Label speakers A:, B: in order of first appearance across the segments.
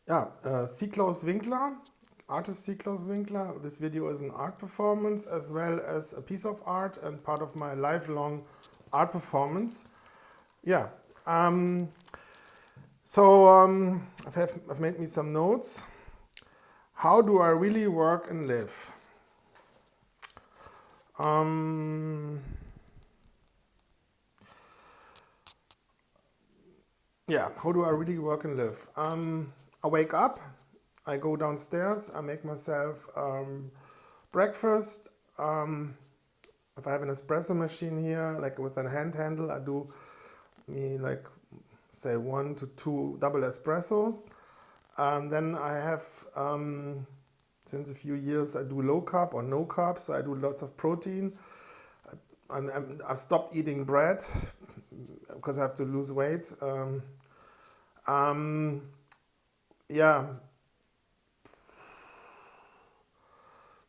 A: SEAK Claus Winkler, artist SEAK Claus Winkler. This video is an art performance as well as a piece of art and part of my lifelong art performance. Yeah. I've made me some notes. How do I really work and live? How do I really work and live? I wake up, I go downstairs, I make myself breakfast. If I have an espresso machine here, like with a hand handle, I do say 1 to 2 double espresso. Then I have, since a few years, I do low carb or no carb, so I do lots of protein. I stopped eating bread because I have to lose weight.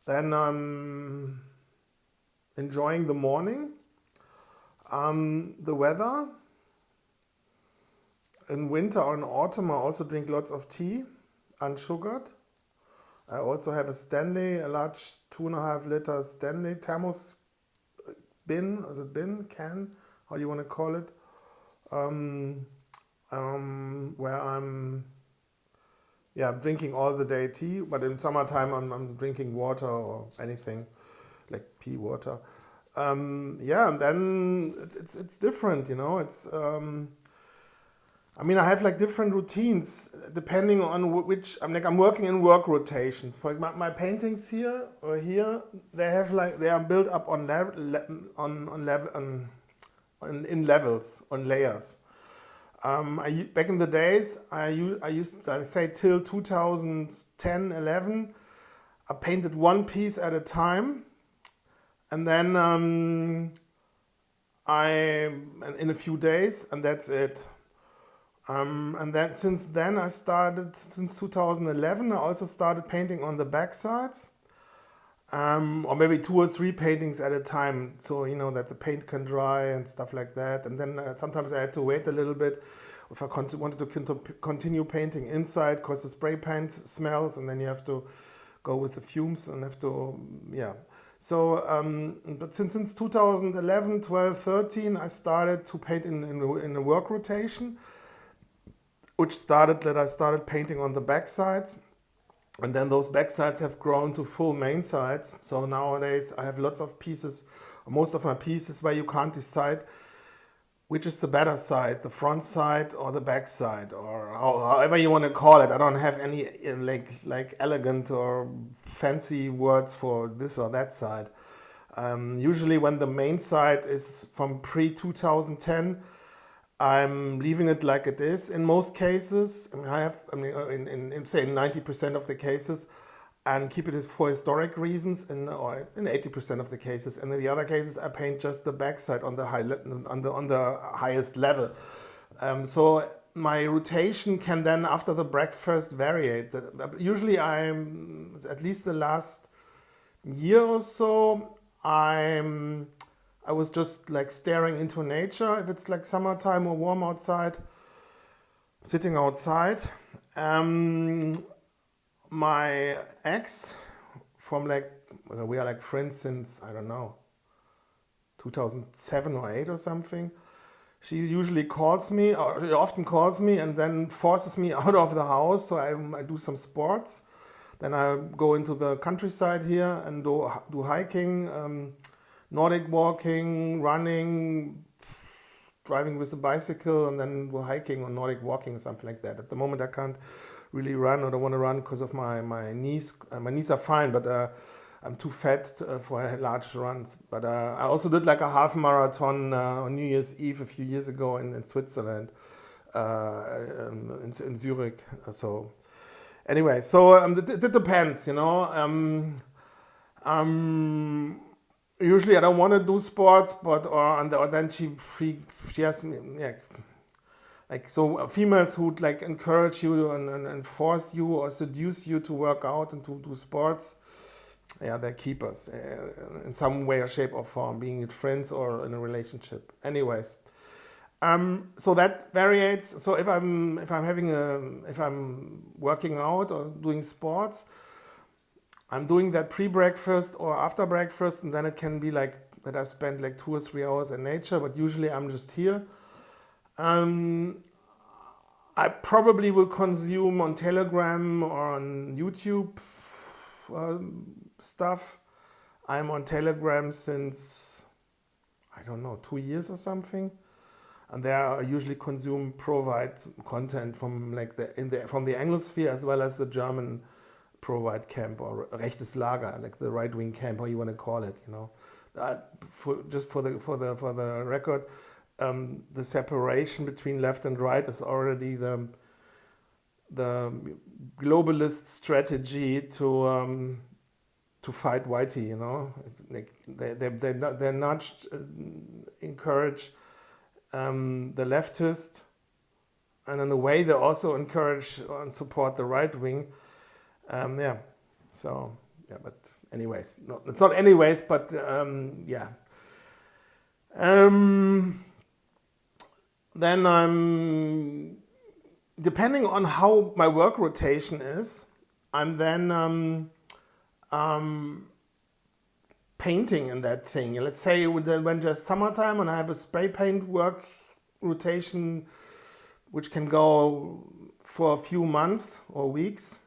A: Then I'm enjoying the morning, the weather. In winter or in autumn, I also drink lots of tea, unsugared. I also have a large 2.5 liter Stanley thermos bin, can, how do you want to call it? Where I'm drinking all the day tea, but in summertime I'm drinking water or anything like pea water. And then it's different, you know. I have like different routines depending on which. I'm working in work rotations. For my paintings here or here, they are built up in levels, on layers. Back in the days, I used to say till 2010, 11, I painted one piece at a time, and then in a few days, and that's it. And then since 2011, I also started painting on the back sides, or maybe 2 or 3 paintings at a time, so you know that the paint can dry and stuff like that. And then sometimes I had to wait a little bit if I wanted to continue painting inside, because the spray paint smells, and then you have to go with the fumes and have to, So, but since 2011, 12, 13, I started to paint in a work rotation, which started that I started painting on the back sides, and then those back sides have grown to full main sides. So nowadays I have lots of pieces, most of my pieces, where you can't decide which is the better side, the front side or the back side, or however you want to call it. I don't have any like elegant or fancy words for this or that side. Usually when the main side is from pre-2010, I'm leaving it like it is in most cases. In say 90% of the cases, and keep it for historic reasons, or in 80% of the cases. And in the other cases, I paint just the backside on the highest level. So my rotation can then, after the breakfast, variate. Usually, I'm at least the last year or so, I was just like staring into nature. If it's like summertime or warm outside, sitting outside. My ex, we are like friends since, I don't know, 2007 or 8 or something. She usually calls me, or she often calls me, and then forces me out of the house. So I do some sports. Then I go into the countryside here and do hiking, Nordic walking, running, driving with a bicycle, and then go hiking or Nordic walking or something like that. At the moment I can't really run, or don't want to run because of my knees. My knees are fine, but I'm too fat for large runs. But I also did like a half marathon on New Year's Eve a few years ago in Switzerland, in Zurich. So anyway, it depends, you know. Usually I don't want to do sports, but then she has me, like, so females who would like encourage you and force you or seduce you to work out and to do sports, they're keepers in some way or shape or form, being it friends or in a relationship. Anyways, So that varies. So if I'm working out or doing sports, I'm doing that pre-breakfast or after breakfast, and then it can be like that I spend like 2 or 3 hours in nature. But usually I'm just here. Um, I probably will consume on Telegram or on YouTube stuff. I'm on Telegram since I don't know 2 years or something, and there I usually provide content from like from the Anglosphere as well as the German provide camp or rechtes Lager, like the right wing camp, how you want to call it. Just for the record, the separation between left and right is already the globalist strategy to fight whitey. It's like they nudged, encourage the leftist, and in a way they also encourage and support the right wing. Yeah, so yeah, but anyways, no, it's not anyways, but yeah. Then I'm depending on how my work rotation is, I'm then painting in that thing. Let's say when just summertime and I have a spray paint work rotation, which can go for a few months or weeks,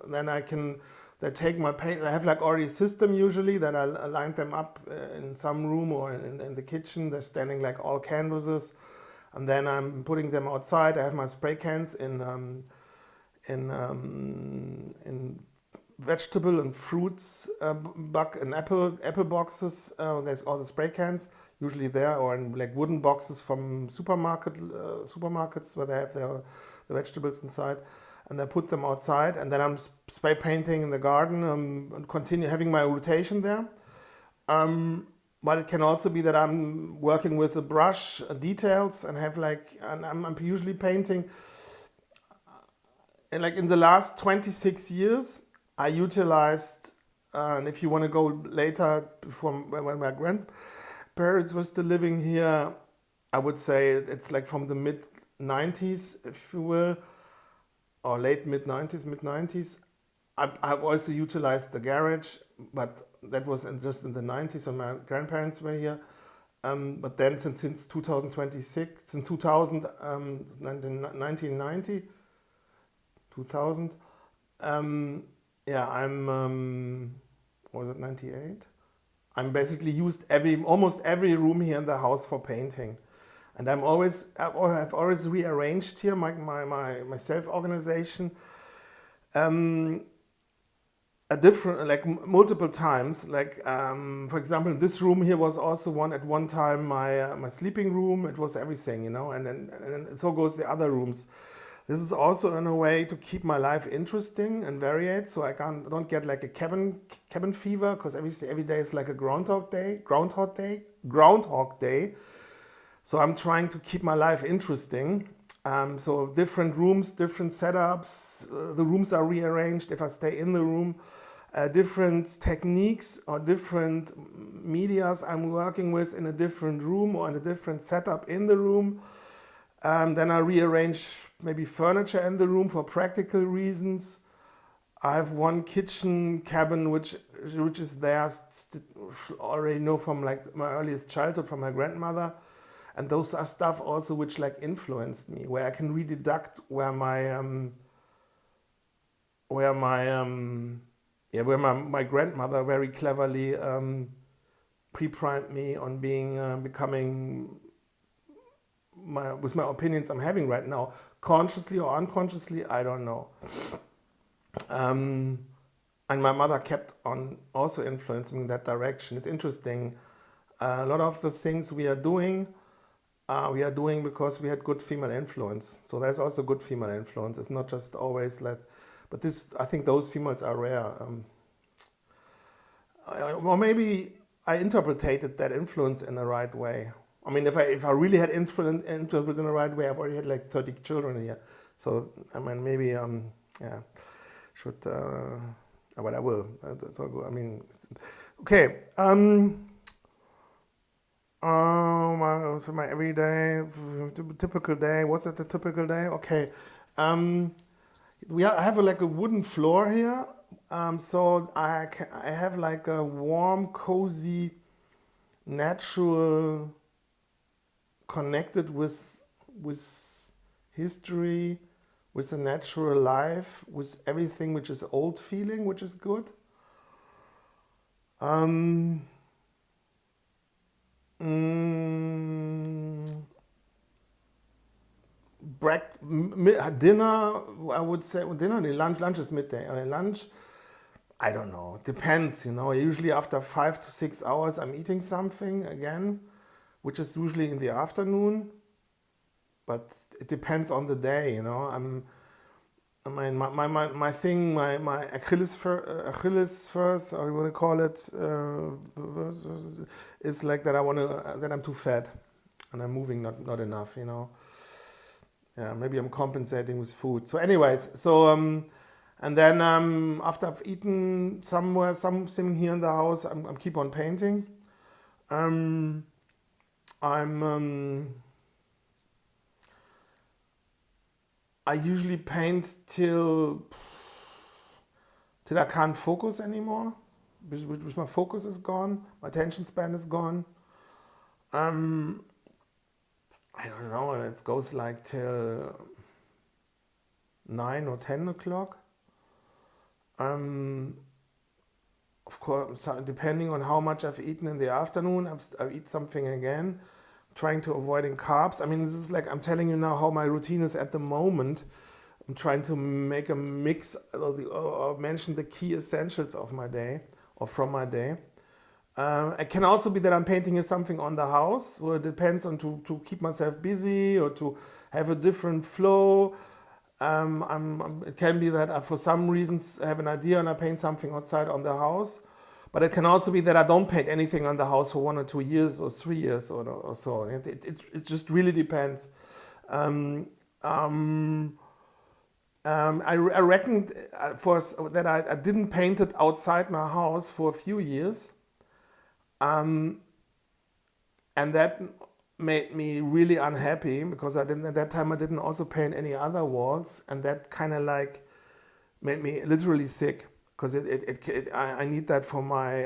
A: then I take my paint. I have like already a system usually that I line them up in some room or in the kitchen. They're standing like all canvases, and then I'm putting them outside. I have my spray cans in vegetable and fruits and apple boxes. There's all the spray cans usually there, or in like wooden boxes from supermarkets where they have the vegetables inside, and I put them outside, and then I'm spray painting in the garden and continue having my rotation there. But it can also be that I'm working with a brush, details, and I'm usually painting. And like in the last 26 years, I utilized, and if you want to go later, before when my grandparents were still living here, I would say it's like from the mid 90s, if you will, or late mid 90s. I've also utilized the garage, but that was just in the 90s when my grandparents were here. But then since 2026, since 2000, 1990, 2000, yeah, was it 98? I'm basically used almost every room here in the house for painting. And I've always rearranged here my self-organization multiple times. Like for example, this room here was also at one time my sleeping room. It was everything, and then so goes the other rooms. This is also in a way to keep my life interesting and varied, so I don't get like a cabin fever, because every day is like a groundhog day. So I'm trying to keep my life interesting. So different rooms, different setups. The rooms are rearranged if I stay in the room. Different techniques or different medias I'm working with in a different room or in a different setup in the room. Then I rearrange maybe furniture in the room for practical reasons. I have one kitchen cabin which is there, already know from like my earliest childhood from my grandmother, and those are stuff also which like influenced me, where I can rededuct where my grandmother very cleverly pre-primed me on becoming with my opinions I'm having right now, consciously or unconsciously, I don't know. And my mother kept on also influencing me in that direction. It's interesting. A lot of the things we are doing because we had good female influence. So there's also good female influence. It's not just always that, but I think those females are rare. Or maybe I interpreted that influence in the right way. I mean, if I really had interpreted in the right way, I've already had like 30 children here. So I mean, maybe should, but I will. That's all good. I mean, okay. So my everyday, typical day. What's it? The typical day? Okay. Um, I have like a wooden floor here. So I have like a warm, cozy, natural, connected with history, with a natural life, with everything which is old feeling, which is good. Um, mm, Dinner, I would say, dinner, lunch is midday. Lunch, I don't know, it depends, Usually after 5 to 6 hours, I'm eating something again, which is usually in the afternoon, but it depends on the day, I mean, my thing, my Achilles first, or you want to call it, is like that that I'm too fat and I'm moving not enough. Yeah, maybe I'm compensating with food. So, anyways, and then after I've eaten something here in the house, I'm keep on painting. Um, I'm I usually paint till I can't focus anymore, because my focus is gone, my attention span is gone. Um, I don't know. It goes like till 9 or 10 o'clock. Um, of course, depending on how much I've eaten in the afternoon, I eat something again, trying to avoiding carbs. I mean, this is like I'm telling you now how my routine is at the moment. I'm trying to make a mix or mention the key essentials of my day or from my day. It can also be that I'm painting something on the house, so it depends on to keep myself busy or to have a different flow. It can be that I, for some reasons, have an idea and I paint something outside on the house. But it can also be that I don't paint anything on the house for 1 or 2 years or 3 years or so. It just really depends. Um, um, I reckon that I didn't paint it outside my house for a few years. Um, and that made me really unhappy because I didn't at that time I didn't also paint any other walls, and that kind of like made me literally sick because I need that for my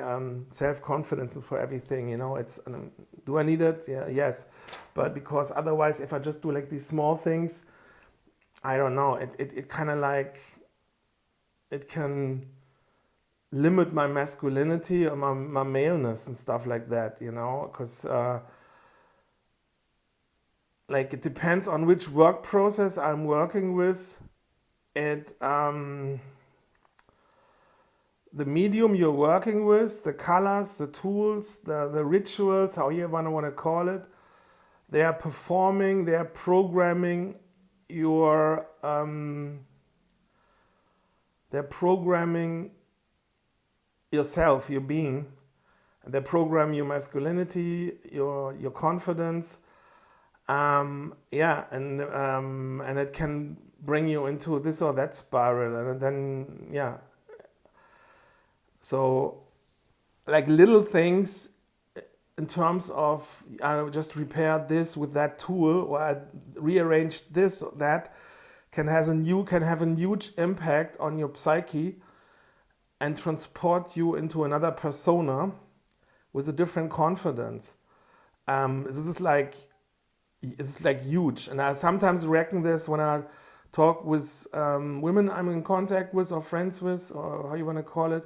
A: self confidence and for everything. It's do I need it? Yeah, yes, but because otherwise, if I just do like these small things, I don't know. It kind of like it can limit my masculinity or my maleness and stuff like that. Because. Like it depends on which work process I'm working with. It The medium you're working with, the colors, the tools, the rituals, how you want to call it, they are programming your they're programming yourself, your being. They program your masculinity, your confidence. And it can bring you into this or that spiral, and then so like little things in terms of I just repaired this with that tool, or I rearranged this or that, can have a huge impact on your psyche and transport you into another persona with a different confidence. This is like It's like huge, and I sometimes reckon this when I talk with women I'm in contact with or friends with, or how you want to call it,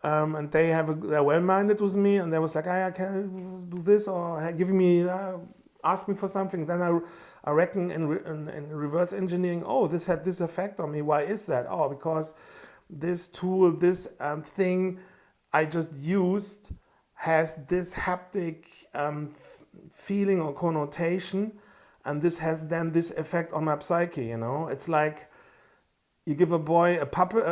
A: and they're well-minded with me, and they was like, I can do this, or ask me for something. Then I reckon in reverse engineering, this had this effect on me. Why is that? Because this tool, this thing I just used has this haptic feeling or connotation, and this has then this effect on my psyche. It's like you give a boy a puppet,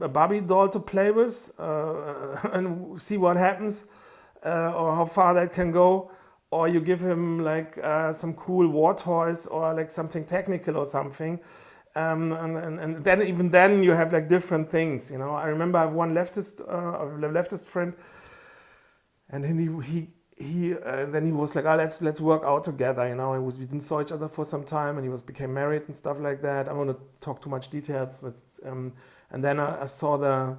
A: a Barbie doll to play with, and see what happens, or how far that can go. Or you give him like some cool war toys or like something technical or something. And then even then you have like different things. I remember I have one leftist friend, and then he was like, oh, let's work out together, and we didn't saw each other for some time, and he became married and stuff like that. I don't want to talk too much details, but, and then I saw the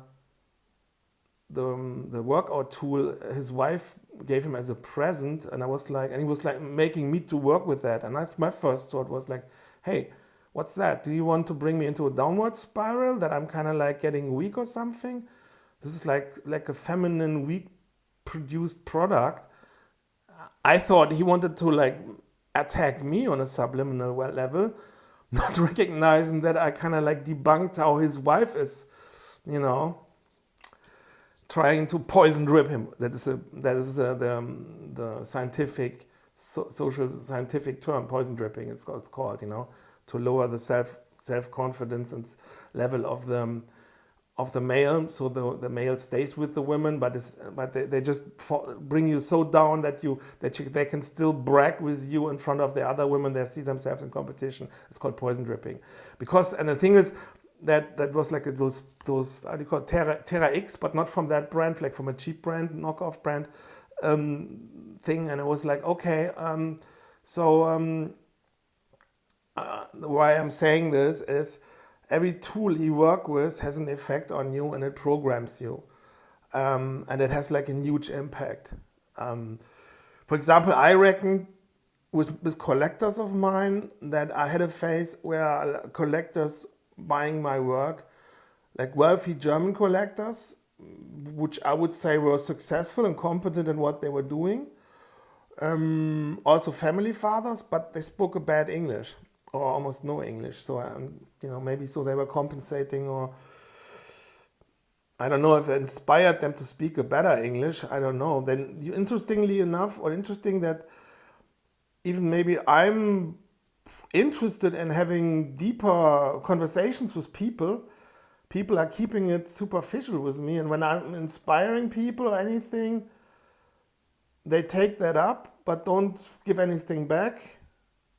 A: workout tool his wife gave him as a present, and he was like making me to work with that, and my first thought was like, hey, what's that? Do you want to bring me into a downward spiral that I'm kind of like getting weak or something? This is like a feminine, weak produced product. I thought he wanted to like attack me on a subliminal level, not recognizing that I kind of like debunked how his wife is, trying to poison drip him. That is the scientific, social scientific term, poison dripping. It's called, to lower the self confidence and level of the male, so the male stays with the women, but they just bring you so down that they can still brag with you in front of the other women. They see themselves in competition. It's called poison dripping, and the thing is that was like those how do you call it, Terra X, but not from that brand, like from a cheap brand, knockoff brand thing, and it was like, okay, why I'm saying this is, every tool you work with has an effect on you, and it programs you. And it has like a huge impact. For example, I reckon with collectors of mine that I had a phase where collectors buying my work, like wealthy German collectors, which I would say were successful and competent in what they were doing. Also family fathers, but they spoke a bad English, or almost no English. So, maybe so they were compensating, or I don't know if it inspired them to speak a better English. I don't know. Then, interesting that even maybe I'm interested in having deeper conversations with people. People are keeping it superficial with me. And when I'm inspiring people or anything, they take that up, but don't give anything back.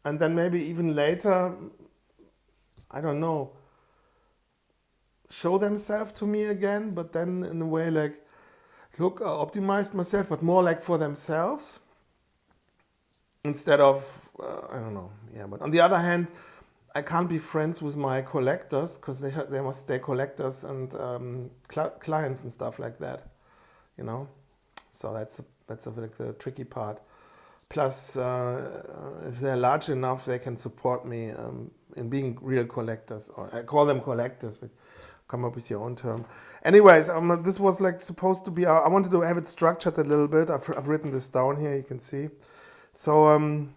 A: And then maybe even later, I don't know, show themselves to me again, but then in a way like, look, I optimized myself, but more like for themselves instead of, I don't know. Yeah, but on the other hand, I can't be friends with my collectors because they must stay collectors and clients and stuff like that, So that's like the tricky part. Plus, if they're large enough, they can support me in being real collectors, or I call them collectors, but come up with your own term. Anyways, this was like supposed to be. I wanted to have it structured a little bit. I've written this down here. You can see. So,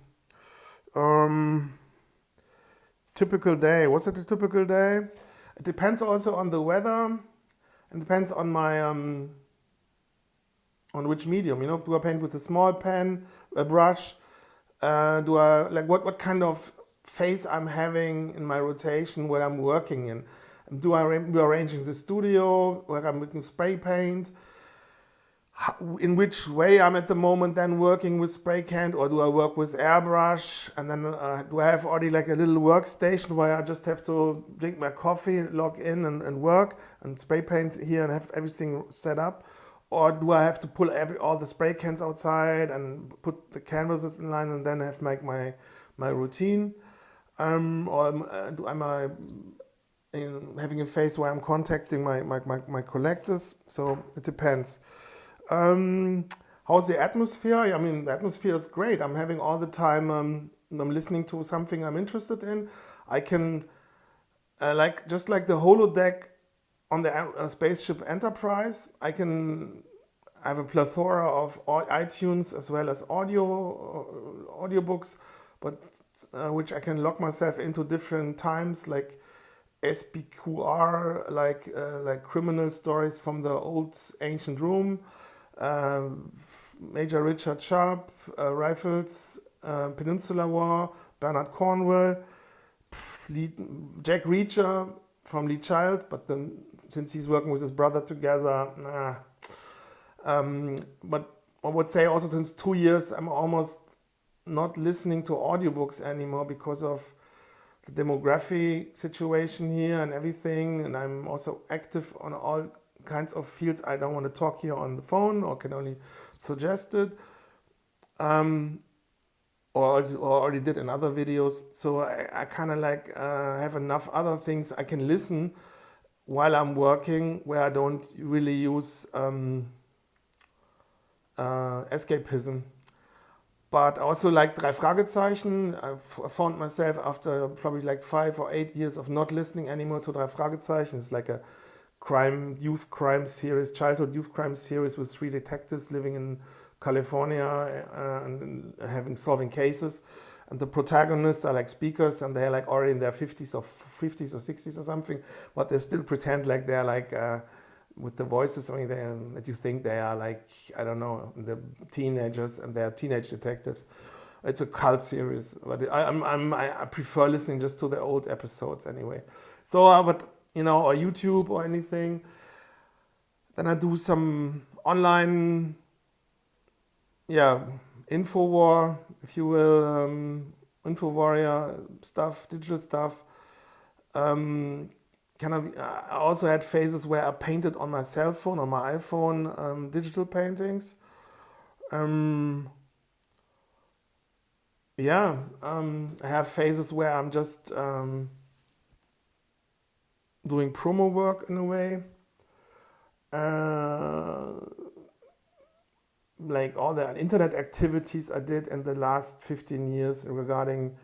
A: typical day. Was it a typical day? It depends also on the weather. It depends on my on which medium. Do I paint with a small pen, a brush? Do I like what kind of phase I'm having in my rotation, where I'm working in? Do I rearranging the studio, where I'm making spray paint? In which way I'm at the moment then working with spray can, or do I work with airbrush? And then do I have already like a little workstation where I just have to drink my coffee, log in and work and spray paint here and have everything set up? Or do I have to pull all the spray cans outside and put the canvases in line and then have make my routine? Or am I having a phase where I'm contacting my collectors? So it depends. How's the atmosphere? The atmosphere is great. I'm having all the time, I'm listening to something I'm interested in. I can, just like the holodeck on the Spaceship Enterprise, I have a plethora of iTunes as well as audiobooks, but which I can lock myself into different times, like SBQR, like criminal stories from the old ancient Rome, Major Richard Sharp, Rifles, Peninsular War, Bernard Cornwell, Jack Reacher from Lee Child, but then since he's working with his brother together, but I would say also since 2 years I'm almost not listening to audiobooks anymore because of the demographic situation here and everything, and I'm also active on all kinds of fields. I don't want to talk here on the phone or can only suggest it. or already did in other videos. So I kind of like have enough other things I can listen while I'm working, where I don't really use escapism. But also like drei Fragezeichen, I found myself after probably like 5 or 8 years of not listening anymore to drei Fragezeichen. It's like a youth crime series, childhood youth crime series with 3 detectives living in California and solving cases. And the protagonists are like speakers, and they're like already in their 50s or 60s or something, but they still pretend like they're like with the voices or anything that you think they are like, I don't know, the teenagers, and they're teenage detectives. It's a cult series, but I prefer listening just to the old episodes anyway. So, but you know, or YouTube or anything. Then I do some online, info war, if you will, info warrior stuff, digital stuff. I also had phases where I painted on my cell phone, on my iPhone, digital paintings. I have phases where I'm just doing promo work in a way. Like all the internet activities I did in the last 15 years regarding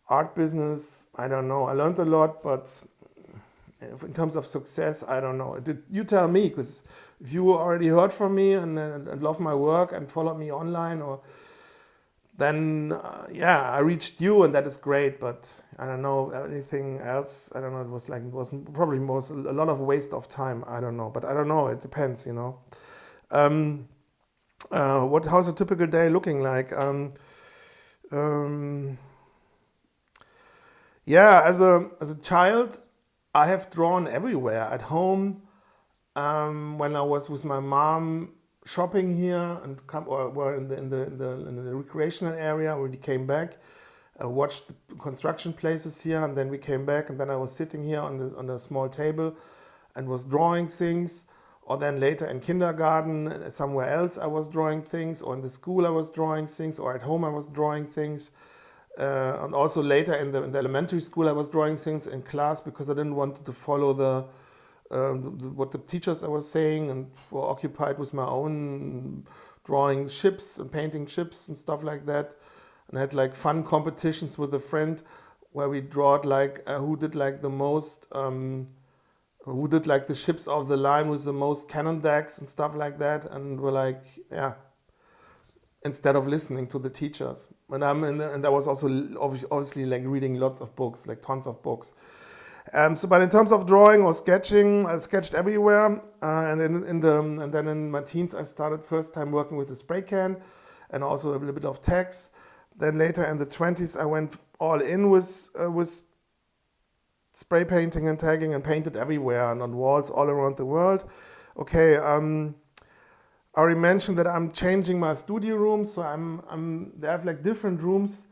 A: art business, I don't know. I learned a lot, but in terms of success, I don't know. You tell me, because if you already heard from me and love my work and followed me online, or then I reached you, and that is great. But I don't know anything else. I don't know. It was probably a lot of waste of time. I don't know, but I don't know. It depends, you know. How's a typical day looking like? As a child, I have drawn everywhere. At home, when I was with my mom shopping here and were in the recreational area, when we came back, watched the construction places here, and then we came back, and then I was sitting here on a small table and was drawing things. Or then later in kindergarten, somewhere else I was drawing things, or in the school I was drawing things, or at home I was drawing things. And also later in the elementary school I was drawing things in class, because I didn't want to follow what the teachers were saying, and were occupied with my own drawing ships and painting ships and stuff like that. And I had like fun competitions with a friend where we drawed like who did like the ships of the line with the most cannon decks and stuff like that, and we're like, instead of listening to the teachers. And I was also obviously like reading lots of books, like tons of books. But in terms of drawing or sketching, I sketched everywhere. And then in my teens, I started first time working with a spray can, and also a little bit of text. Then later in the 20s, I went all in with spray painting and tagging, and painted everywhere and on walls all around the world. Okay, I already mentioned that I'm changing my studio rooms, so they have like different rooms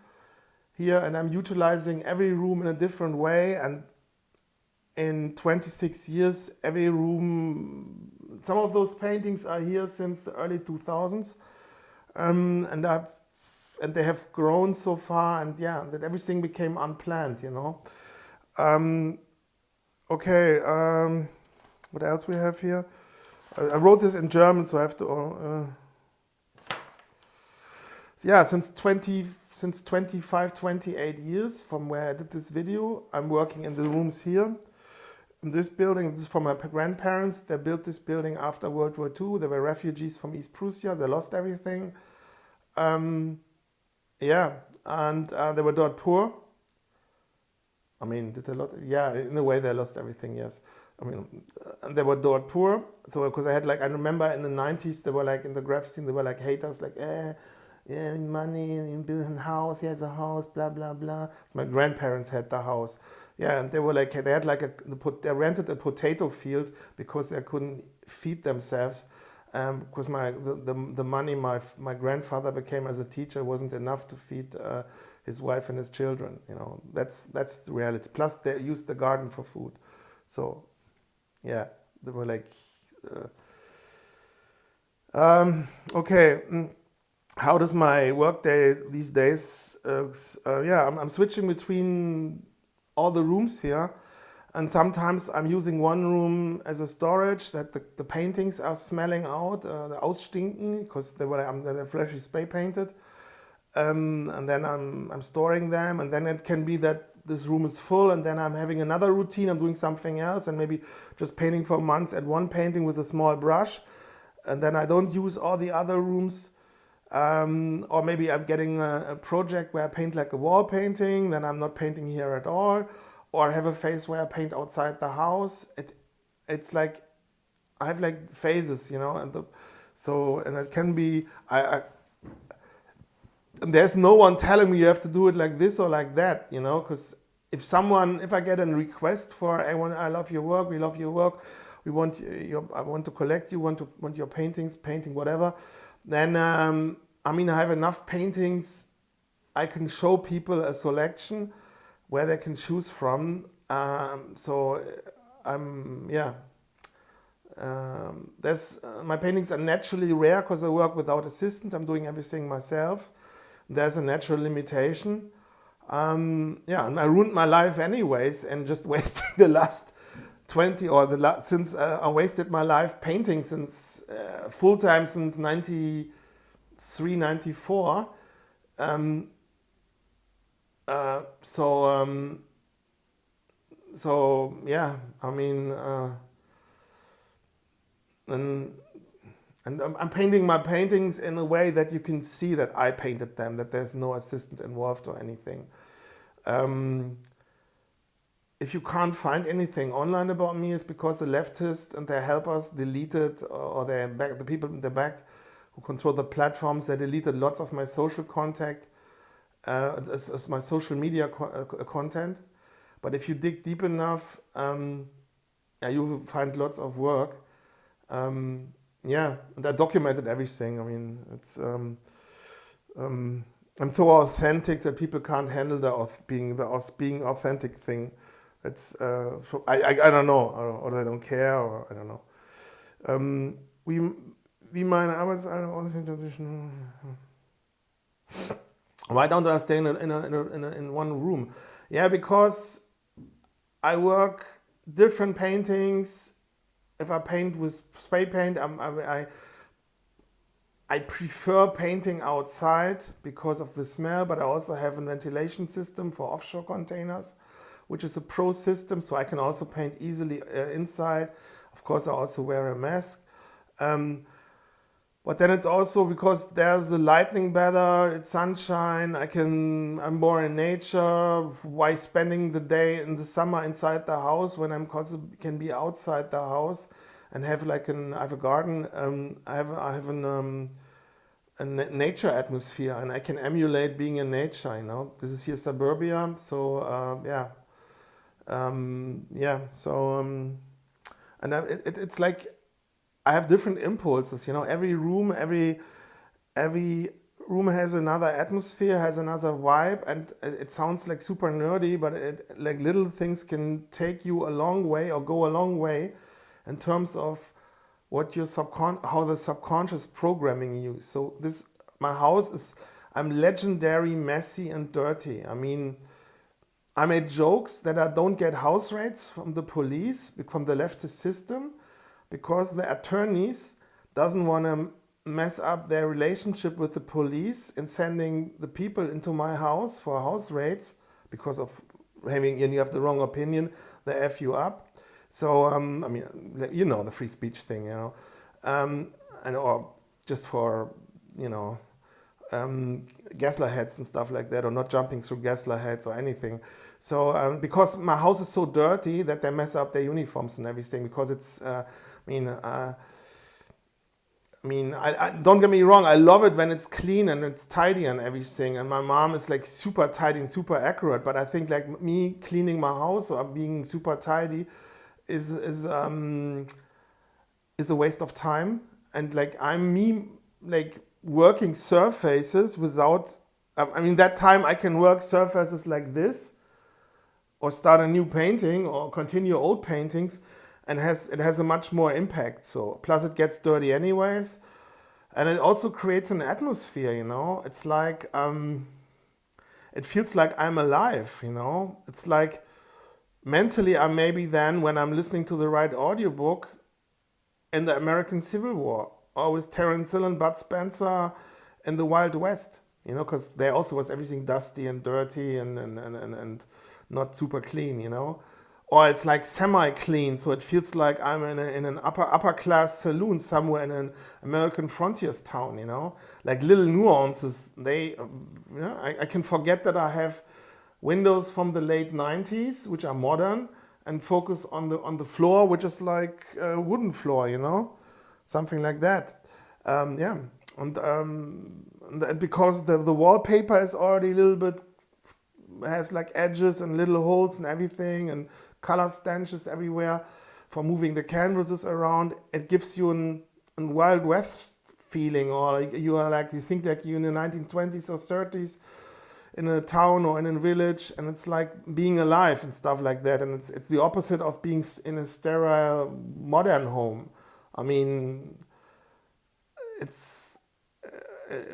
A: here, and I'm utilizing every room in a different way. And in 26 years, every room, some of those paintings are here since the early 2000s, and they have grown so far, and that everything became unplanned, you know. What else we have here? I wrote this in German, so I have to. Since 25, 28 years from where I did this video, I'm working in the rooms here. In this building, this is from my grandparents. They built this building after World War II. They were refugees from East Prussia. They lost everything. And they were dirt poor. I mean, did they lot? Yeah, in a way they lost everything, yes. I mean, and they were dirt poor. So, because I remember in the 90s, they were like, in the graph scene, they were like haters, like, money, you build a house, he has a house, blah, blah, blah. So my grandparents had the house. Yeah, and they were like, they had like they rented a potato field because they couldn't feed themselves. Because the money my grandfather became as a teacher wasn't enough to feed his wife and his children. You know, that's the reality. Plus, they used the garden for food. So, they were like, okay. how does my workday these days? I'm switching between all the rooms here, and sometimes I'm using one room as a storage that the paintings are smelling out, the ausstinken, because they're freshly spray painted, and then I'm storing them, and then it can be that this room is full, and then I'm having another routine. I'm doing something else, and maybe just painting for months at one painting with a small brush, and then I don't use all the other rooms. Or maybe I'm getting a project where I paint like a wall painting, then I'm not painting here at all. Or I have a phase where I paint outside the house. It's like I have like phases, and it can be there's no one telling me you have to do it like this or like that, because if I get a request for, I love your work, we love your work, I want to collect you, want your painting whatever, then I have enough paintings. I can show people a selection where they can choose from. My paintings are naturally rare because I work without assistant. I'm doing everything myself. There's a natural limitation. And I ruined my life anyways, and just wasting the last 20 since I wasted my life painting since full time since 93, 94. And I'm painting my paintings in a way that you can see that I painted them, that there's no assistant involved or anything. If you can't find anything online about me, it's because the leftists and their helpers deleted, or the people in the back who control the platforms, they deleted lots of my social contact, my social media content. But if you dig deep enough, you will find lots of work. And I documented everything. It's I'm so authentic that people can't handle the being authentic thing. It's I don't know, or they don't care, or I don't know. Wie meine Arbeitsansichten. Why don't I stay in one room? Yeah, because I work different paintings. If I paint with spray paint, I prefer painting outside because of the smell, but I also have a ventilation system for offshore containers, which is a pro system, so I can also paint easily inside. Of course, I also wear a mask. But then it's also because there's the lighting better, it's sunshine, I'm more in nature. Why spending the day in the summer inside the house when can be outside the house and have I have a garden, I have a nature atmosphere, and I can emulate being in nature, This is here suburbia, so it's like I have different impulses, Every room has another atmosphere, has another vibe, and it sounds like super nerdy, but like little things can take you a long way or go a long way in terms of what how the subconscious programming you. So my house I'm legendary, messy, and dirty. I made jokes that I don't get house raids from the police, from the leftist system, because the attorneys doesn't want to mess up their relationship with the police in sending the people into my house for house raids because of you have the wrong opinion, they F you up. So, the free speech thing, or just for, Gessler heads and stuff like that, or not jumping through Gessler heads or anything. So, because my house is so dirty that they mess up their uniforms and everything, because it's, don't get me wrong, I love it when it's clean and it's tidy and everything, and my mom is like super tidy and super accurate, but I think like me cleaning my house or being super tidy is a waste of time, and like working surfaces without, that time I can work surfaces like this, or start a new painting, or continue old paintings, and it has a much more impact. So plus it gets dirty anyways, And it also creates an atmosphere, It's like, it feels like I'm alive, It's like mentally I'm maybe then, when I'm listening to the right audiobook, in the American Civil War, or with Terence Hill and Bud Spencer in the Wild West, because there also was everything dusty and dirty and not super clean, Or it's like semi-clean, so it feels like I'm in an upper class saloon somewhere in an American frontiers town, Like little nuances. I can forget that I have windows from the late 90s, which are modern, and focus on the floor, which is like a wooden floor, something like that. Yeah, and because the wallpaper is already a little bit, has like edges and little holes and everything, and color stanches everywhere for moving the canvases around, it gives you a Wild West feeling, or like you think like you're in the 1920s or 30s in a town or in a village, and it's like being alive and stuff like that. And it's the opposite of being in a sterile modern home. I mean, it's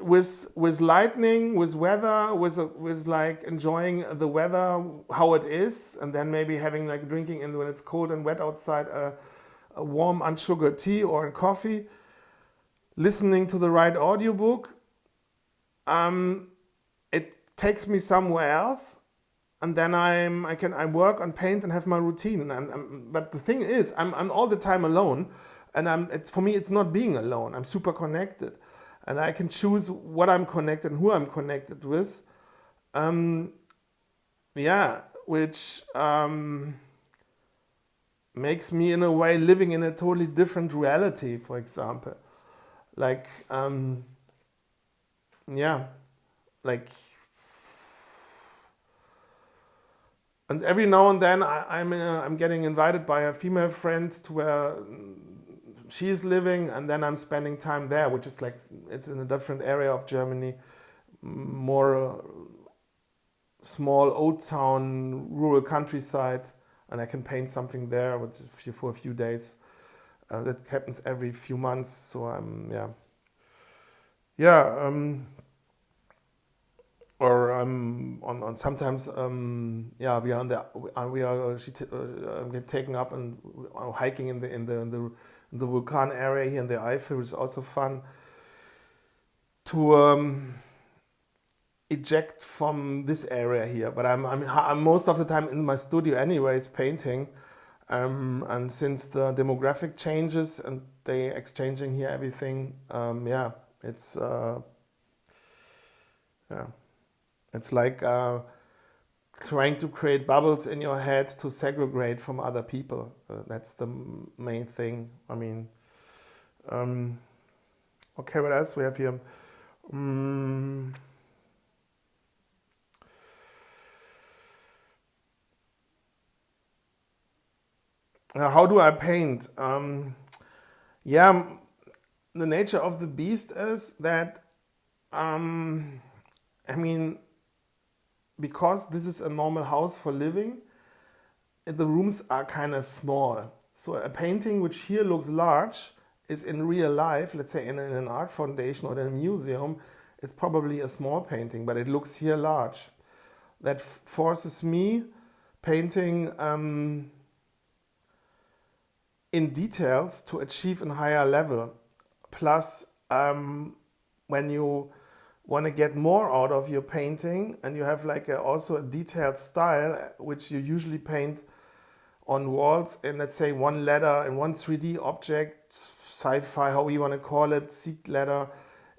A: with lightning, with weather, with like enjoying the weather how it is, and then maybe having like drinking in when it's cold and wet outside a warm unsugared tea or a coffee, listening to the right audiobook. It takes me somewhere else, and then I work on paint and have my routine. And but the thing is, I'm all the time alone, and it's for me it's not being alone. I'm super connected, and I can choose what I'm connected and who I'm connected with. Which makes me in a way living in a totally different reality. For example, like like. And every now and then I'm getting invited by a female friend to where she is living, and then I'm spending time there, which is like, it's in a different area of Germany, more small old town, rural countryside, and I can paint something there for a few days. That happens every few months, so or on sometimes we are on the we are get taken up and hiking in the volcan area here in the Eifel, which is also fun to eject from this area here. But I'm most of the time in my studio anyways painting, and since the demographic changes and they exchanging here everything, it's It's like trying to create bubbles in your head to segregate from other people. That's the main thing. I mean, okay, what else we have here? How do I paint? The nature of the beast is that, because this is a normal house for living, the rooms are kind of small. So a painting which here looks large is in real life, let's say in an art foundation or in a museum, it's probably a small painting, but it looks here large. That forces me painting in details to achieve a higher level. Plus, when you want to get more out of your painting and you have like also a detailed style, which you usually paint on walls in, let's say, one letter in one 3D object, sci-fi, how you want to call it, SEAK letter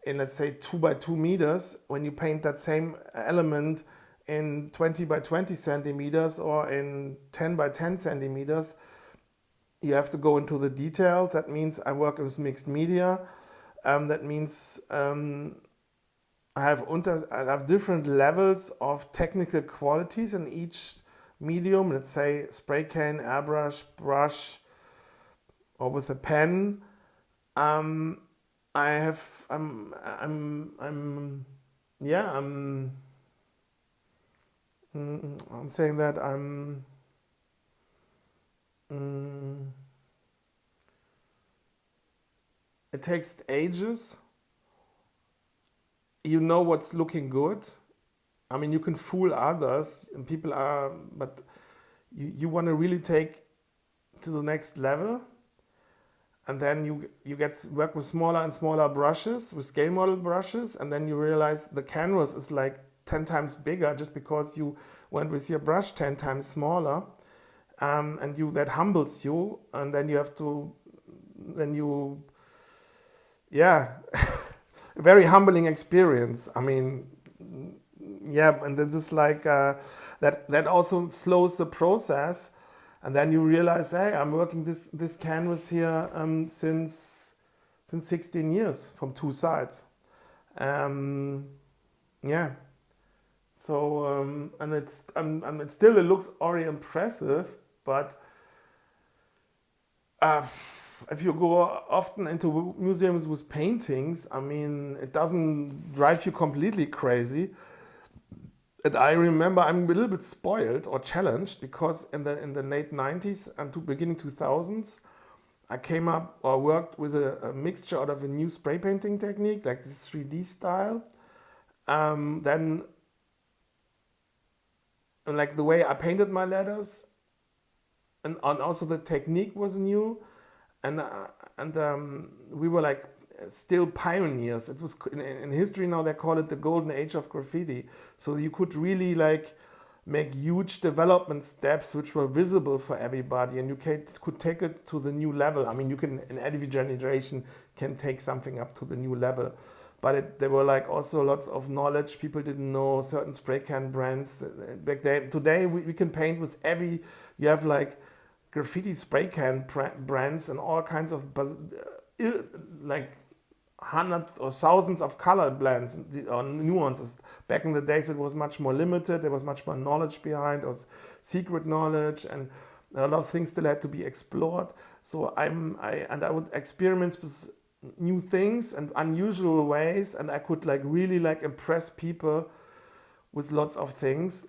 A: in, let's say, 2 by 2 meters. When you paint that same element in 20 by 20 centimeters or in 10 by 10 centimeters, you have to go into the details. That means I work with mixed media. That means I have different levels of technical qualities in each medium. Let's say spray can, airbrush, brush, or with a pen. I'm saying that it takes ages you know what's looking good. I mean, you can fool others and people are, but you want to really take to the next level. And then you work with smaller and smaller brushes, with scale model brushes, and then you realize the canvas is like 10 times bigger just because you went with your brush 10 times smaller. And that humbles you, and then you have to, a very humbling experience. I mean, yeah, and this is like that also slows the process, and then you realize, hey, I'm working this canvas here since 16 years from two sides. Yeah. So and it's still, it looks already impressive, but if you go often into museums with paintings, I mean, it doesn't drive you completely crazy. And I remember I'm a little bit spoiled or challenged because in the late 90s and to beginning 2000s, I came up or worked with a mixture out of a new spray painting technique, like this 3D style. Then like the way I painted my letters, and also the technique was new, and we were like still pioneers. It was in history now they call it the golden age of graffiti. So you could really like make huge development steps which were visible for everybody, and you could take it to the new level. I mean, you can in every generation can take something up to the new level. But there were like also lots of knowledge people didn't know, certain spray can brands back then. Today we can paint with you have like graffiti spray can brands and all kinds of like hundreds or thousands of color blends or nuances. Back in the days it was much more limited, there was much more knowledge behind, it was secret knowledge, and a lot of things still had to be explored. So I would experiment with new things and unusual ways, and I could like really like impress people with lots of things.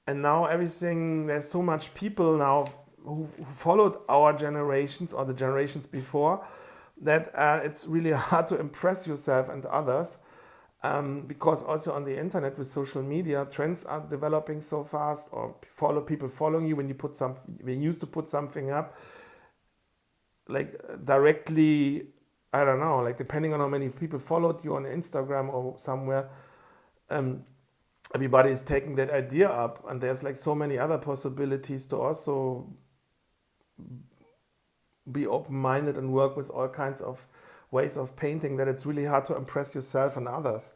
A: And now there's so much people now who followed our generations or the generations before that it's really hard to impress yourself and others, because also on the internet with social media trends are developing so fast, or people following you when you used to put something up like directly, I don't know, like depending on how many people followed you on Instagram or somewhere, everybody is taking that idea up, and there's like so many other possibilities to also be open-minded and work with all kinds of ways of painting that it's really hard to impress yourself and others.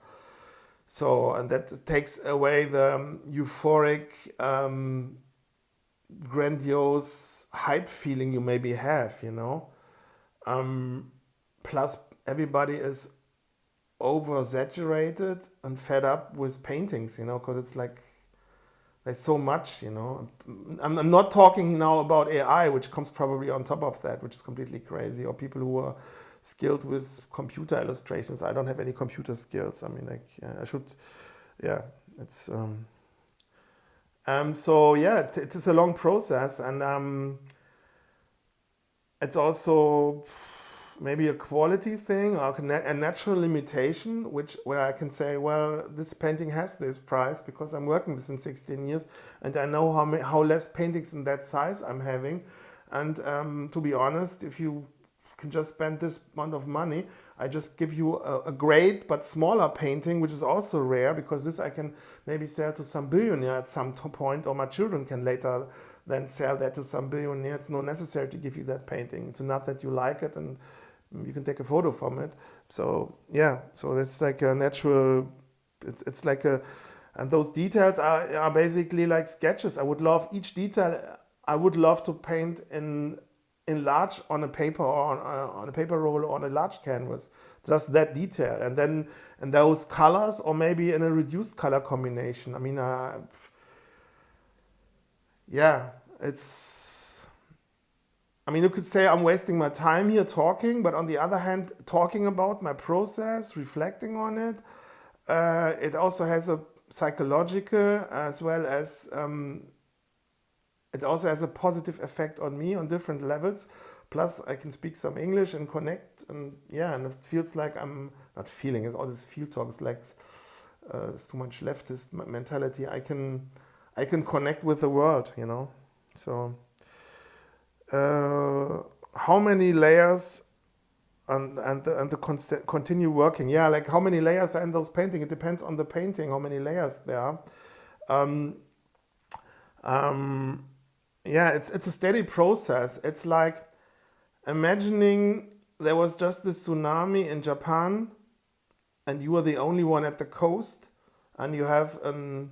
A: So, and that takes away the euphoric, grandiose hype feeling you maybe have, you know. Plus, everybody is over-saturated and fed up with paintings, you know, because it's like there's so much, you know. I'm not talking now about AI, which comes probably on top of that, which is completely crazy, or people who are skilled with computer illustrations. I don't have any computer skills. I mean, like I should, yeah. It's so yeah, it is a long process, and it's also maybe a quality thing or a natural limitation, where I can say, well, this painting has this price because I'm working this in 16 years, and I know how less paintings in that size I'm having. And to be honest, if you can just spend this amount of money, I just give you a great but smaller painting, which is also rare, because this I can maybe sell to some billionaire at some point, or my children can later then sell that to some billionaire. It's not necessary to give you that painting. It's enough that you like it and you can take a photo from it. So yeah, so it's like a natural, it's like and those details are basically like sketches. I would love each detail, I would love to paint in large on a paper, or on a paper roll, or on a large canvas, just that detail. And then in those colors, or maybe in a reduced color combination. I mean, yeah, you could say I'm wasting my time here talking, but on the other hand, talking about my process, reflecting on it, it also has a psychological, as well as it also has a positive effect on me on different levels. Plus, I can speak some English and connect, and yeah, and it feels like I'm not feeling it. All this field talk is like it's too much leftist mentality. I can connect with the world, you know. So how many layers and the constant continue working? Yeah, like how many layers are in those painting? It depends on the painting, how many layers there are. Yeah, it's a steady process. It's like imagining there was just this tsunami in Japan, and you are the only one at the coast, and you have a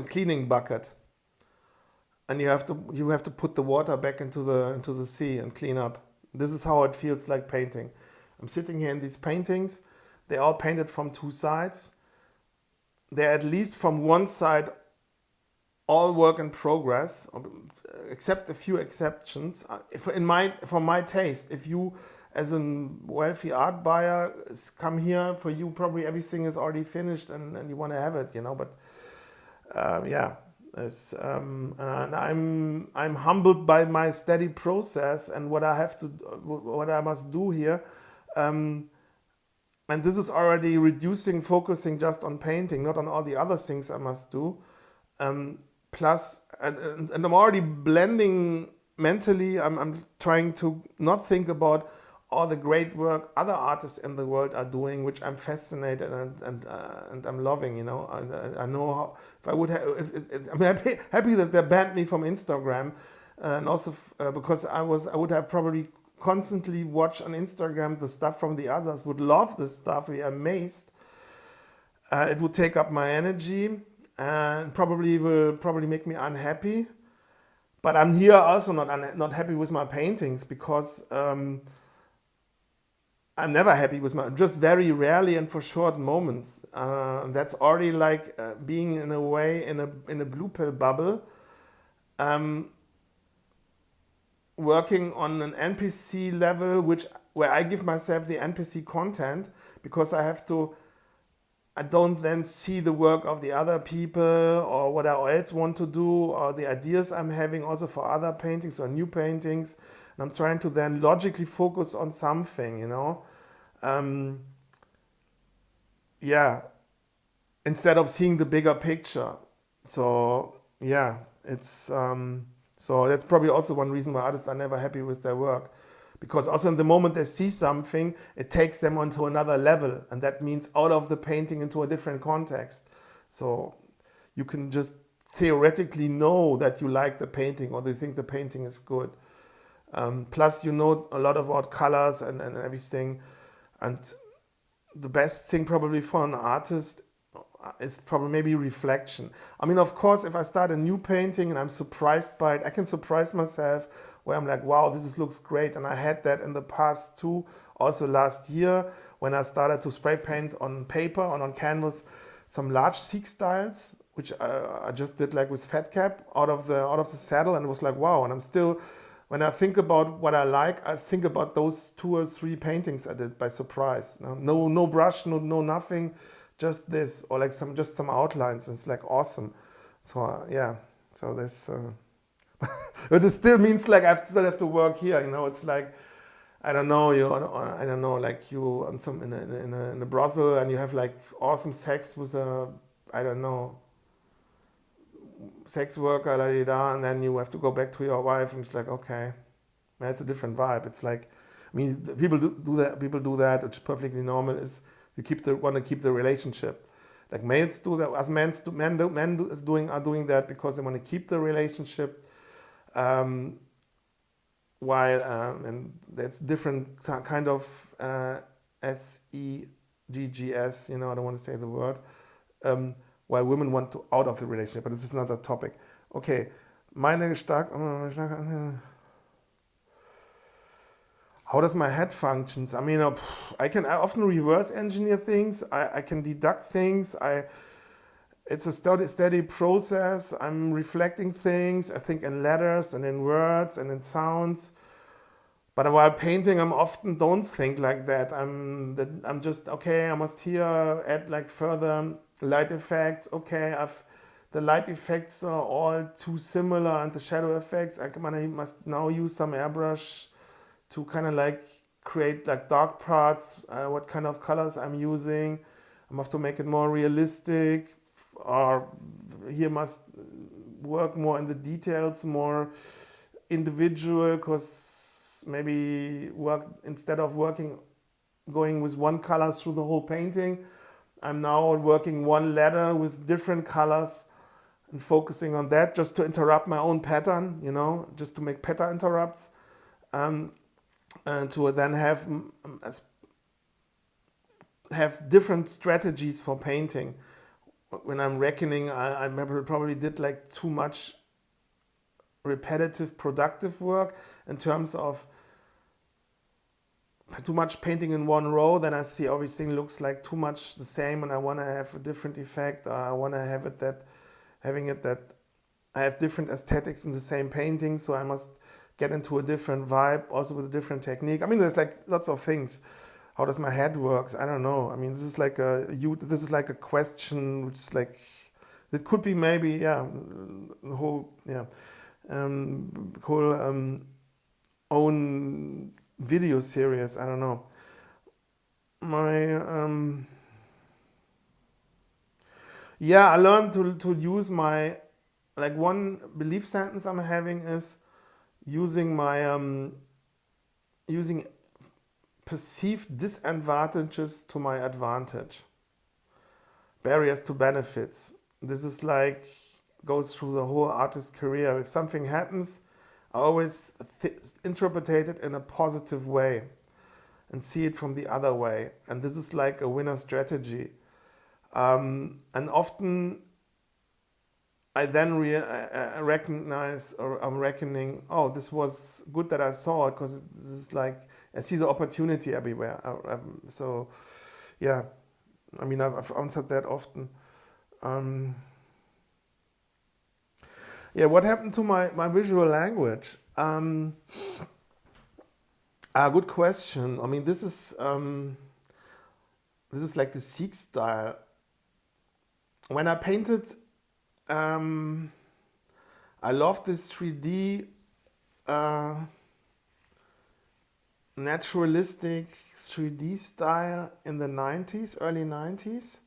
A: cleaning bucket, and you have to put the water back into the sea and clean up. This is how it feels like painting. I'm sitting here in these paintings. They're all painted from two sides. They're at least from one side all work in progress, except a few exceptions. For my taste, if you as a wealthy art buyer come here, for you probably everything is already finished and you want to have it, you know. But yeah, and I'm humbled by my steady process and what I must do here. And this is already reducing, focusing just on painting, not on all the other things I must do. Plus, and I'm already blending mentally. I'm trying to not think about all the great work other artists in the world are doing, which I'm fascinated and I'm loving. You know, I know how. If I would have, I'm happy that they banned me from Instagram, and also because I would have probably constantly watch on Instagram the stuff from the others. Would love this stuff. Be amazed. It would take up my energy. And probably make me unhappy, but I'm here also not happy with my paintings because I'm never happy with just very rarely and for short moments. That's already like being in a way in a blue pill bubble, working on an NPC level, where I give myself the NPC content because I don't then see the work of the other people or what I else want to do or the ideas I'm having also for other paintings or new paintings. And I'm trying to then logically focus on something, you know. Yeah, instead of seeing the bigger picture. So yeah, it's so that's probably also one reason why artists are never happy with their work. Because also in the moment they see something, it takes them onto another level. And that means out of the painting into a different context. So you can just theoretically know that you like the painting or they think the painting is good. Plus you know a lot about colors and everything. And the best thing probably for an artist is probably maybe reflection. I mean, of course, if I start a new painting and I'm surprised by it, I can surprise myself where I'm like, wow, looks great. And I had that in the past too, also last year when I started to spray paint on paper and on canvas some large SEAK styles, which I just did like with fat cap out of the saddle, and it was like, wow. And I'm still, when I think about what I like, I think about those 2 or 3 paintings I did by surprise. No brush, no nothing, just this, or like some outlines. And it's like awesome. So yeah, so this. But it still means like I still have to work here, you know. It's like I don't know, like you on some in a brothel and you have like awesome sex with a sex worker, la da da, and then you have to go back to your wife, and it's like okay, it's a different vibe. It's like, I mean, people do that. People do that, which is perfectly normal. Is you want to keep the relationship. Like males do that, as men are doing that because they want to keep the relationship. While and that's different kind of SEGGS, you know, I don't want to say the word, while women want to out of the relationship, but this is another topic. Okay, meine stark. How does my head functions? I mean, I often reverse engineer things. I can deduct things. It's a steady process. I'm reflecting things. I think in letters and in words and in sounds. But while painting, I often don't think like that. I'm just, okay, I must here add like further light effects. Okay, the light effects are all too similar, and the shadow effects, I must now use some airbrush to kind of like create like dark parts, what kind of colors I'm using. I have to make it more realistic, or here must work more in the details, more individual, because maybe work instead of going with one color through the whole painting, I'm now working one letter with different colors and focusing on that just to interrupt my own pattern, just to make pattern interrupts, and to then have different strategies for painting. When I'm reckoning, I probably did like too much repetitive productive work in terms of too much painting in one row, then I see everything looks like too much the same and I want to have a different effect, or I want to have it that I have different aesthetics in the same painting, so I must get into a different vibe also with a different technique. I mean, there's like lots of things. How does my head works? I don't know. I mean, this is like a question which is like, it could be maybe the whole own video series. I don't know. I learned to use my, like, one belief sentence I'm having is using perceived disadvantages to my advantage. Barriers to benefits. This is like, goes through the whole artist career. If something happens, I always interpret it in a positive way and see it from the other way. And this is like a winner strategy. And often I then recognize, or I'm reckoning, oh, this was good that I saw it, because this is like, I see the opportunity everywhere. So, yeah, I mean, I've answered that often. What happened to my visual language? Good question. I mean, this is like the SEAK style. When I painted, I love this 3D naturalistic 3D style in the 90s, early 90s.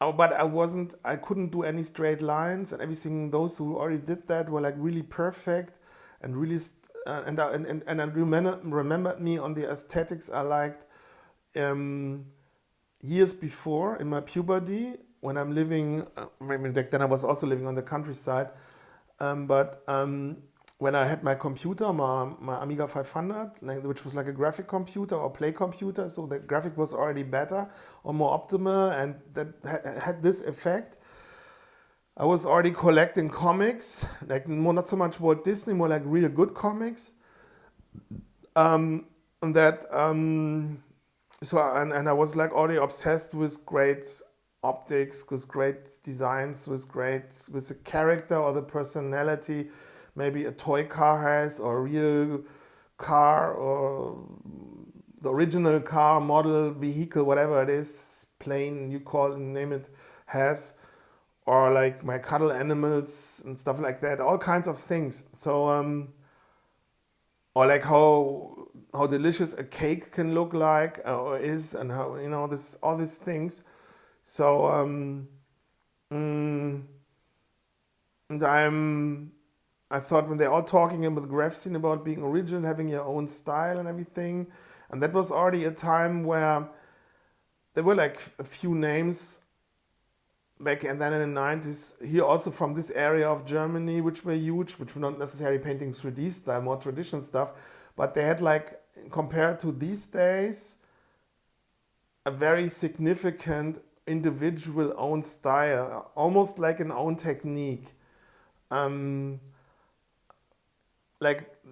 A: But I couldn't do any straight lines, and everything. Those who already did that were like really perfect and really, and I remembered me on the aesthetics I liked years before in my puberty, when I'm living, maybe back then I was also living on the countryside, but when I had my computer, my Amiga 500, which was like a graphic computer or play computer, so the graphic was already better or more optimal, and that had this effect. I was already collecting comics, like not so much Walt Disney, more like real good comics. And I was like already obsessed with great optics, with great designs, with the character or the personality maybe a toy car has, or a real car, or the original car, model, vehicle, whatever it is, plane, you call it, name it, has, or like my cuddle animals and stuff like that, all kinds of things. So, or like how delicious a cake can look like, or is, and how, all these things. So, and I thought, when they're all talking about the graph scene about being original, having your own style and everything, and that was already a time where there were like a few names back, and then in the 90s, here also from this area of Germany, which were huge, which were not necessarily painting 3D style, more traditional stuff, but they had, like, compared to these days, a very significant individual own style, almost like an own technique.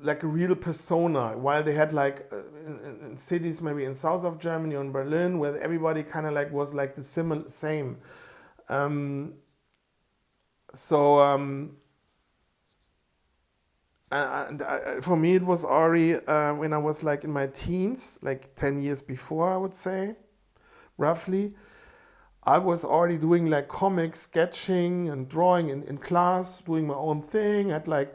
A: Like a real persona, while they had like in cities maybe in south of Germany or in Berlin, where everybody kind of like was like the same. And for me it was already when I was like in my teens, like 10 years before, I would say, roughly. I was already doing like comic sketching and drawing in class, doing my own thing. I had like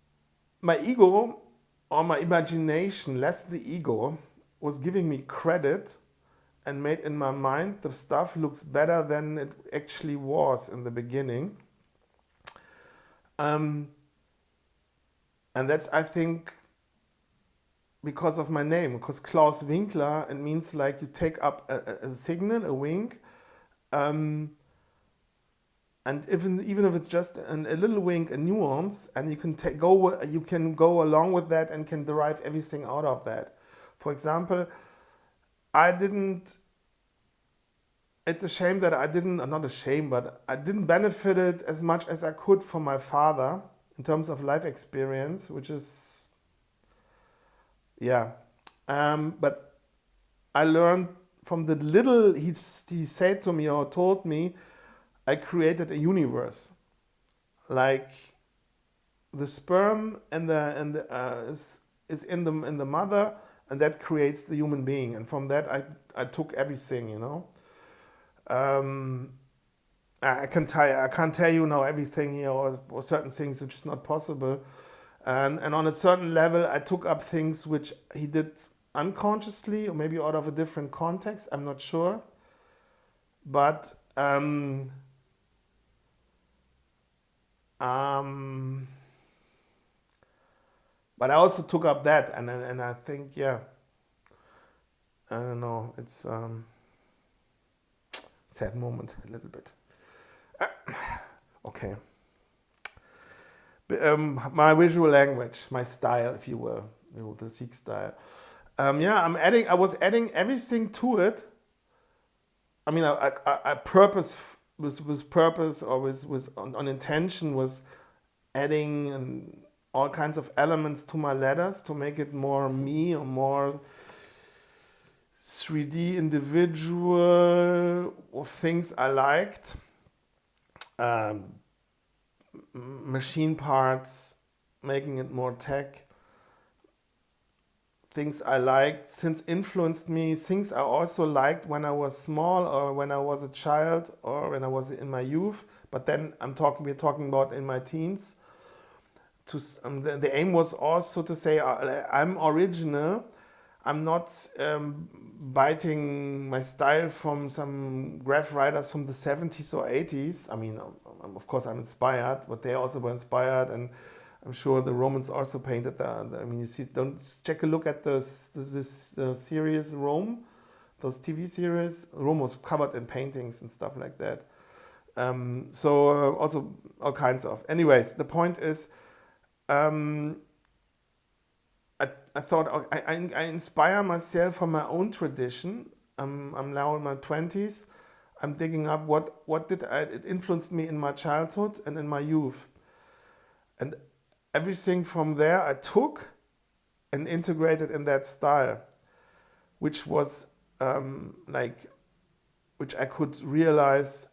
A: my ego or my imagination, less the ego, was giving me credit and made in my mind the stuff looks better than it actually was in the beginning. And that's, I think, because of my name, because Claus Winkler, it means like you take up a signal, a wink, and even if it's just a little wink, a nuance, and you can go along with that and can derive everything out of that. For example, it's a shame that not a shame, but I didn't benefit it as much as I could from my father in terms of life experience, which is, yeah. But I learned from the little he said to me or told me, I created a universe. Like the sperm and is in the mother, and that creates the human being. And from that, I took everything, you know. I can't tell you now everything here or certain things which is not possible. And on a certain level, I took up things which he did unconsciously or maybe out of a different context. I'm not sure. But but I also took up that, and I think, yeah, I don't know, it's sad moment a little bit. Okay. My visual language, my style, if you will, the SEAK style. Yeah, I was adding everything to it. I mean, I purpose with purpose or with on intention was adding all kinds of elements to my letters to make it more me or more 3D individual of things I liked. Machine parts, making it more tech. Things I liked, since influenced me, things I also liked when I was small or when I was a child or when I was in my youth. But then we're talking about in my teens. The aim was also to say I'm original. I'm not biting my style from some graph writers from the 70s or 80s. I mean, of course I'm inspired, but they also were inspired, and I'm sure the Romans also painted that. I mean, you see, check a look at this series Rome, those TV series. Rome was covered in paintings and stuff like that. Also all kinds of. Anyways, the point is, I thought I inspire myself from my own tradition. I'm now in my 20s. I'm digging up it influenced me in my childhood and in my youth. And everything from there I took and integrated in that style, which was which I could realize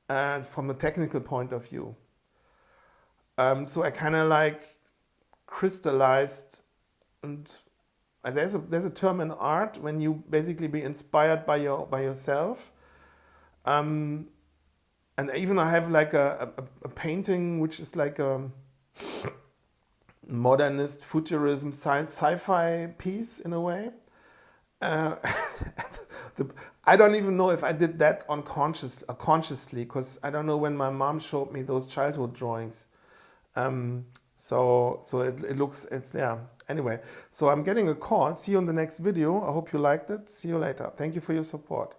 A: from a technical point of view. So I kind of crystallized, and there's a term in art when you basically be inspired by yourself. And even I have a painting which is like a modernist futurism sci-fi piece in a way. I don't even know if I did that consciously, because I don't know when my mom showed me those childhood drawings. So it looks, yeah. Anyway, so I'm getting a call. See you in the next video. I hope you liked it. See you later. Thank you for your support.